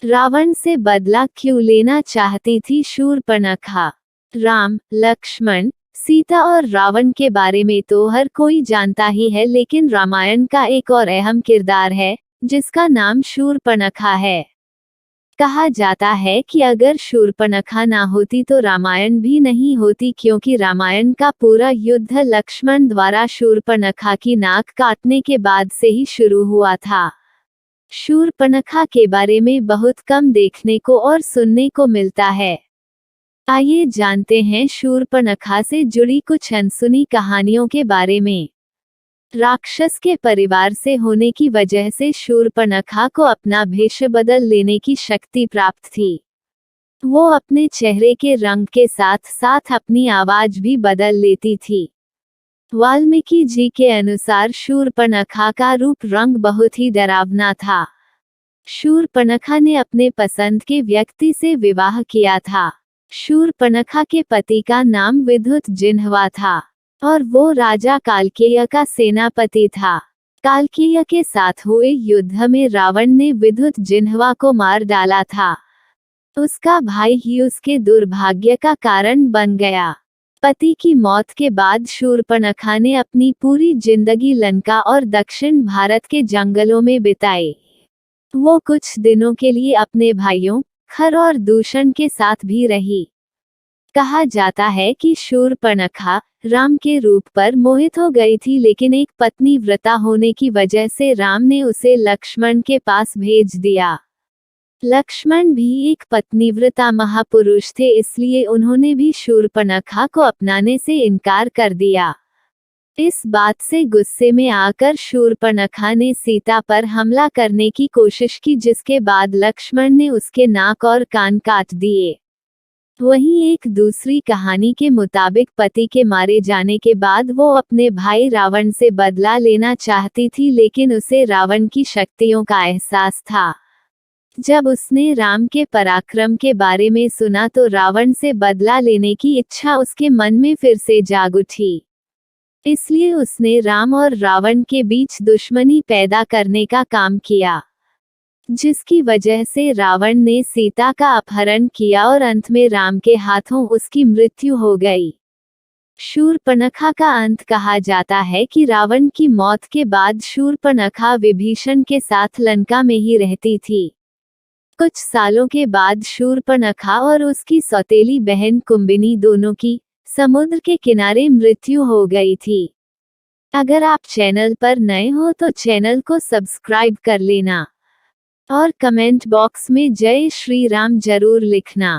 रावण से बदला क्यों लेना चाहती थी शूर्पणखा। राम, लक्ष्मण, सीता और रावण के बारे में तो हर कोई जानता ही है, लेकिन रामायण का एक और अहम किरदार है जिसका नाम शूर्पणखा है। कहा जाता है कि अगर शूर्पणखा ना होती तो रामायण भी नहीं होती, क्योंकि रामायण का पूरा युद्ध लक्ष्मण द्वारा शूर्पणखा की नाक काटने के बाद से ही शुरू हुआ था। शूर्पणखा के बारे में बहुत कम देखने को और सुनने को मिलता है। आइए जानते हैं शूर्पणखा से जुड़ी कुछ अनसुनी कहानियों के बारे में। राक्षस के परिवार से होने की वजह से शूर्पणखा को अपना भेष बदल लेने की शक्ति प्राप्त थी। वो अपने चेहरे के रंग के साथ साथ अपनी आवाज भी बदल लेती थी। वाल्मीकि जी के अनुसार शूर्पणखा का रूप रंग बहुत ही डरावना था। शूर्पणखा ने अपने पसंद के व्यक्ति से विवाह किया था। शूर्पणखा के पति का नाम विद्युत जिह्वा था और वो राजा कालकेय का सेनापति था। कालकेय के साथ हुए युद्ध में रावण ने विद्युत जिह्वा को मार डाला था। उसका भाई ही उसके दुर्भाग्य का कारण बन गया। पति की मौत के बाद शूर्पणखा ने अपनी पूरी जिंदगी लंका और दक्षिण भारत के जंगलों में बिताई। वो कुछ दिनों के लिए अपने भाइयों खर और दूषण के साथ भी रही। कहा जाता है कि शूर्पणखा राम के रूप पर मोहित हो गई थी, लेकिन एक पत्नी व्रता होने की वजह से राम ने उसे लक्ष्मण के पास भेज दिया। लक्ष्मण भी एक पत्नीव्रता महापुरुष थे, इसलिए उन्होंने भी शूर्पणखा को अपनाने से इनकार कर दिया। इस बात से गुस्से में आकर शूर्पणखा ने सीता पर हमला करने की कोशिश की, जिसके बाद लक्ष्मण ने उसके नाक और कान काट दिए। वहीं एक दूसरी कहानी के मुताबिक पति के मारे जाने के बाद वो अपने भाई रावण से बदला लेना चाहती थी, लेकिन उसे रावण की शक्तियों का एहसास था। जब उसने राम के पराक्रम के बारे में सुना तो रावण से बदला लेने की इच्छा उसके मन में फिर से जाग उठी। इसलिए उसने राम और रावण के बीच दुश्मनी पैदा करने का काम किया, जिसकी वजह से रावण ने सीता का अपहरण किया और अंत में राम के हाथों उसकी मृत्यु हो गई। शूर्पणखा का अंत कहा जाता है कि रावण की मौत के बाद शूर्पणखा विभीषण के साथ लंका में ही रहती थी। कुछ सालों के बाद शूर्पणखा और उसकी सौतेली बहन कुंबिनी दोनों की समुद्र के किनारे मृत्यु हो गई थी। अगर आप चैनल पर नए हो तो चैनल को सब्सक्राइब कर लेना और कमेंट बॉक्स में जय श्री राम जरूर लिखना।